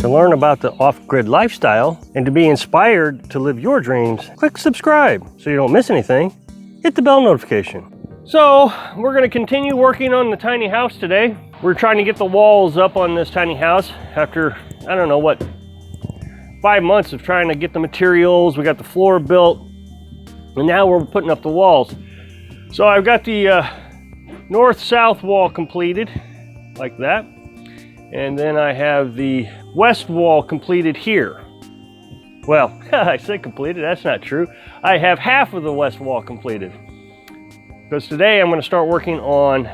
To learn about the off-grid lifestyle and to be inspired to live your dreams, click subscribe so you don't miss anything. Hit the bell notification. So we're going to continue working on the tiny house today. We're trying to get the walls up on this tiny house after, I don't know what, 5 months of trying to get the materials. We got the floor built and now we're putting up the walls. So I've got the north-south wall completed like that. And then I have the west wall completed here. Well, I said completed, that's not true. I have half of the west wall completed. Because today I'm going to start working on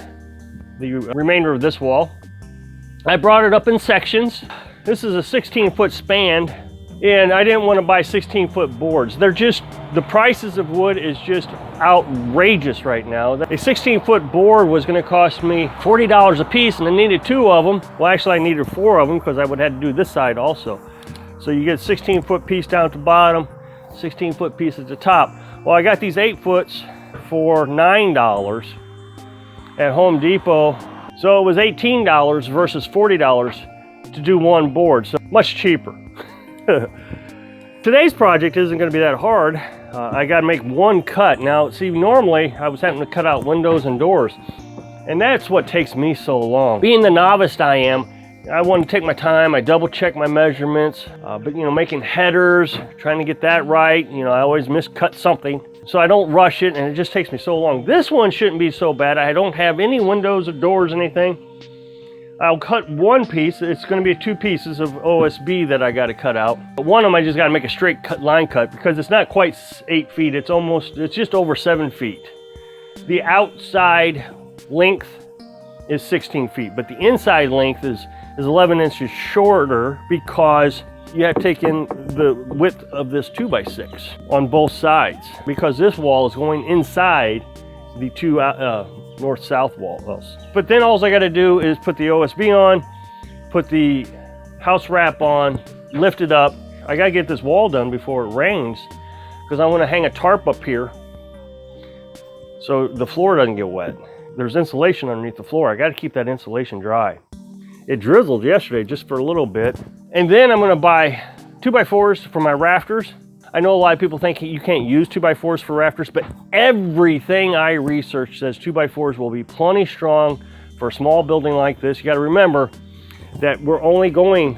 the remainder of this wall. I brought it up in sections. This is a 16-foot span, and I didn't want to buy 16-foot boards. They're just, the prices of wood is just outrageous right now. A 16-foot board was going to cost me $40 a piece, and I needed 2 of them. Well, actually I needed 4 of them because I would have to do this side also. So you get 16-foot piece down at the bottom, 16-foot piece at the top. Well, I got these 8-foots for $9 at Home Depot. So it was $18 versus $40 to do one board, so much cheaper. Today's project isn't going to be that hard. I got to make one cut. Now, see, normally I was having to cut out windows and doors, and that's what takes me so long. Being the novice I am, I want to take my time. I double check my measurements, but you know, making headers, trying to get that right. You know, I always miscut something, so I don't rush it, and it just takes me so long. This one shouldn't be so bad. I don't have any windows or doors, anything. I'll cut one piece. It's going to be 2 pieces of OSB that I got to cut out. But one of them I just got to make a straight line cut because it's not quite 8 feet. It's just over 7 feet. The outside length is 16 feet, but the inside length is 11 inches shorter because you have to take in the width of this 2x6 on both sides because this wall is going inside the 2 north-south walls. But then all I got to do is put the OSB on, put the house wrap on, lift it up. I got to get this wall done before it rains because I want to hang a tarp up here so the floor doesn't get wet. There's insulation underneath the floor. I got to keep that insulation dry. It drizzled yesterday just for a little bit. And then I'm going to buy 2x4s for my rafters. I know a lot of people think you can't use 2x4s for rafters, but everything I researched says 2x4s will be plenty strong for a small building like this. You got to remember that we're only going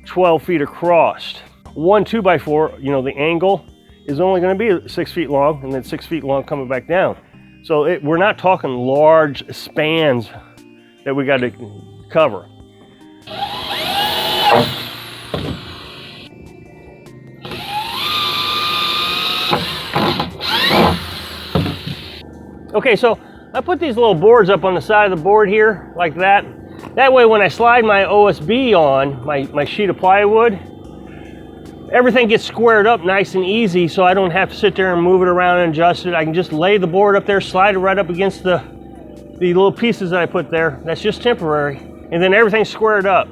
12 feet across. One 2x4, you know, the angle is only going to be 6 feet long and then 6 feet long coming back down. So we're not talking large spans that we got to cover. Okay, so I put these little boards up on the side of the board here, like that. That way when I slide my OSB on, my sheet of plywood, everything gets squared up nice and easy so I don't have to sit there and move it around and adjust it. I can just lay the board up there, slide it right up against the little pieces that I put there. That's just temporary. And then everything's squared up.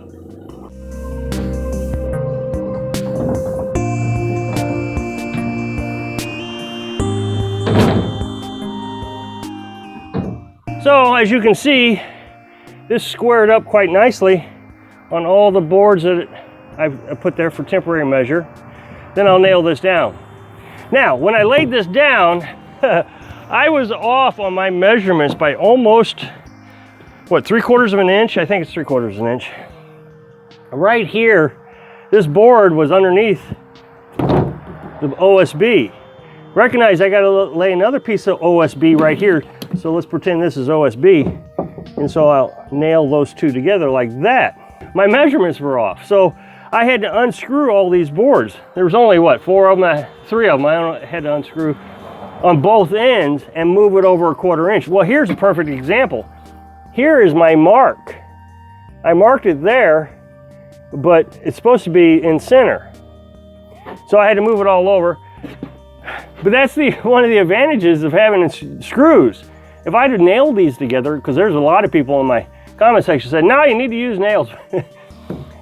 So as you can see, this squared up quite nicely on all the boards that I put there for temporary measure. Then I'll nail this down. Now, when I laid this down, I was off on my measurements by almost, what, 3/4 of an inch? I think it's 3/4 of an inch. Right here, this board was underneath the OSB. Recognize I gotta lay another piece of OSB right here. So let's pretend this is OSB. And so I'll nail those two together like that. My measurements were off. So I had to unscrew all these boards. There was only, what, 4 of them, 3 of them. I had to unscrew on both ends and move it over 1/4 inch. Well, here's a perfect example. Here is my mark. I marked it there, but it's supposed to be in center. So I had to move it all over. But that's one of the advantages of having screws. If I'd have nailed these together, because there's a lot of people in my comment section said, no, you need to use nails.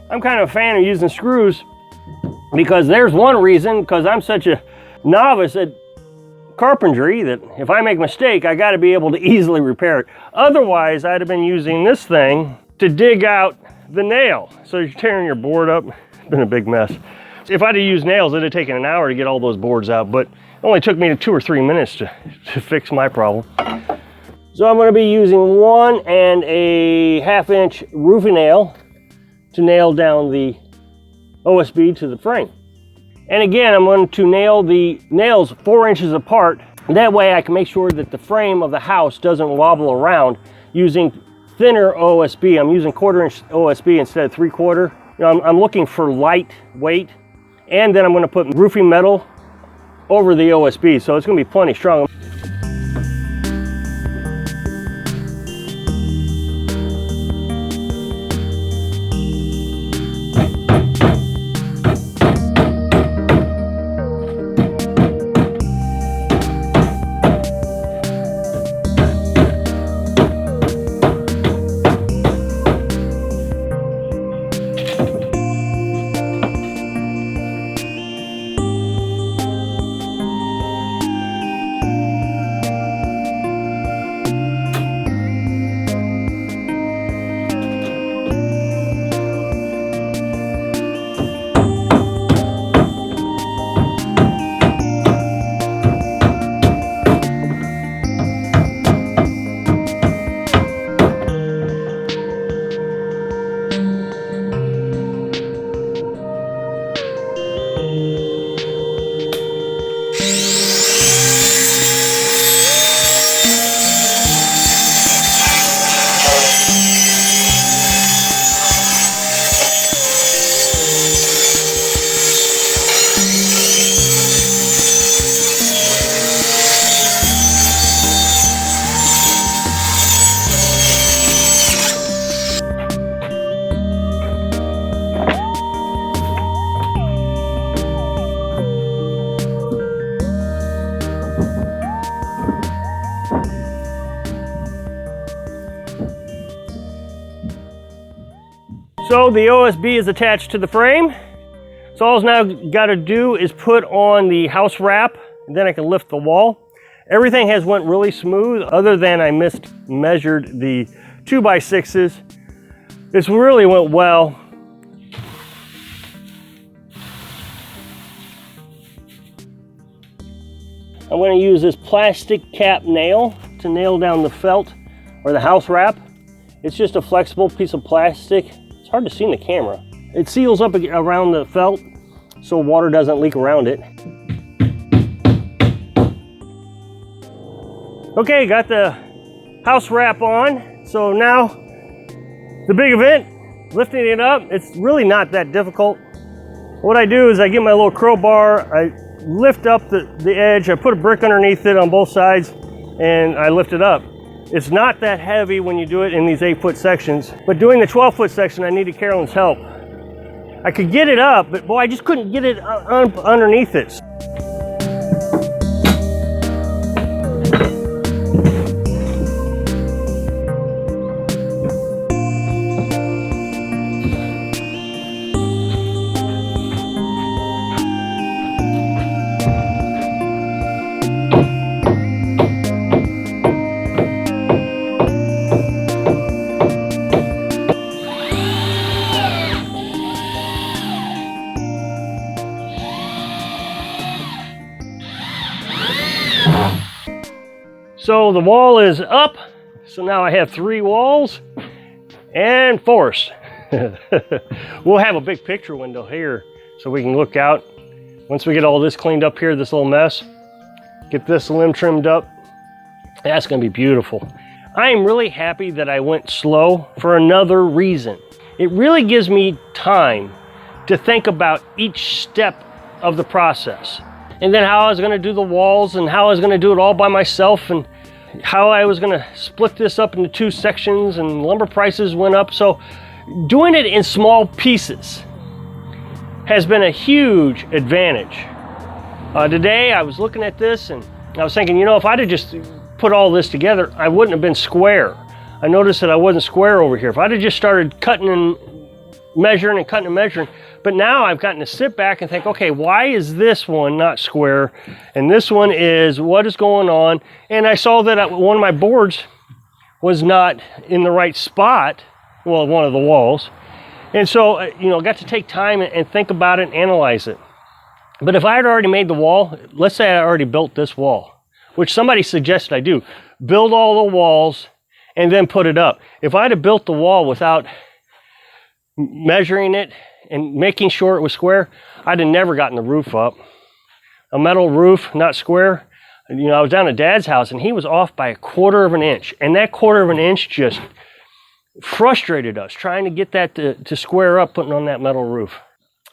I'm kind of a fan of using screws because there's one reason, because I'm such a novice at carpentry that if I make a mistake, I got to be able to easily repair it. Otherwise, I'd have been using this thing to dig out the nail. So you're tearing your board up, been a big mess. If I'd have used nails, it'd have taken an hour to get all those boards out, but it only took me 2 or 3 minutes to fix my problem. So I'm going to be using 1 1/2 inch roofing nail to nail down the OSB to the frame. And again, I'm going to nail the nails 4 inches apart. That way I can make sure that the frame of the house doesn't wobble around using thinner OSB. I'm using 1/4 inch OSB instead of 3/4. You know, I'm looking for light weight. And then I'm going to put roofing metal over the OSB, so it's going to be plenty strong. So the OSB is attached to the frame. So all I've now got to do is put on the house wrap, and then I can lift the wall. Everything has went really smooth, other than I mismeasured the 2x6s. This really went well. I'm going to use this plastic cap nail to nail down the felt or the house wrap. It's just a flexible piece of plastic. It's hard to see in the camera. It seals up around the felt so water doesn't leak around it. Okay, got the house wrap on. So now the big event, lifting it up, it's really not that difficult. What I do is I get my little crowbar, I lift up the edge, I put a brick underneath it on both sides, and I lift it up. It's not that heavy when you do it in these 8-foot sections, but doing the 12-foot section, I needed Carolyn's help. I could get it up, but boy, I just couldn't get it underneath it. So the wall is up, so now I have 3 walls and force. We'll have a big picture window here so we can look out. Once we get all this cleaned up here, this little mess, get this limb trimmed up, that's gonna be beautiful. I am really happy that I went slow for another reason. It really gives me time to think about each step of the process. And then how I was gonna do the walls and how I was gonna do it all by myself and how I was gonna split this up into 2 sections, and lumber prices went up. So doing it in small pieces has been a huge advantage. Today I was looking at this and I was thinking, you know, if I'd have just put all this together, I wouldn't have been square. I noticed that I wasn't square over here. If I'd have just started cutting and measuring and cutting and measuring, but now I've gotten to sit back and think, okay, why is this one not square? And this one is, what is going on? And I saw that one of my boards was not in the right spot, well, one of the walls. And so, you know, got to take time and think about it and analyze it. But if I had already made the wall, let's say I already built this wall, which somebody suggested I do, build all the walls and then put it up. If I'd have built the wall without measuring it and making sure it was square, I'd have never gotten the roof up. A metal roof, not square. You know, I was down at Dad's house and he was off by 1/4 of an inch. And that 1/4 of an inch just frustrated us, trying to get that to square up, putting on that metal roof.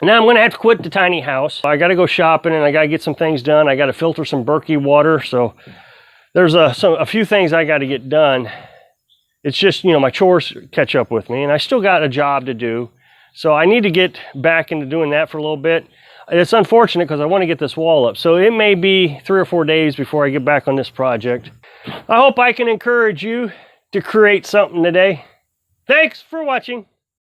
Now I'm going to have to quit the tiny house. I got to go shopping and I got to get some things done. I got to filter some Berkey water. So there's a few things I got to get done. It's just, you know, my chores catch up with me and I still got a job to do. So I need to get back into doing that for a little bit. It's unfortunate because I want to get this wall up. So it may be 3 or 4 days before I get back on this project. I hope I can encourage you to create something today. Thanks for watching.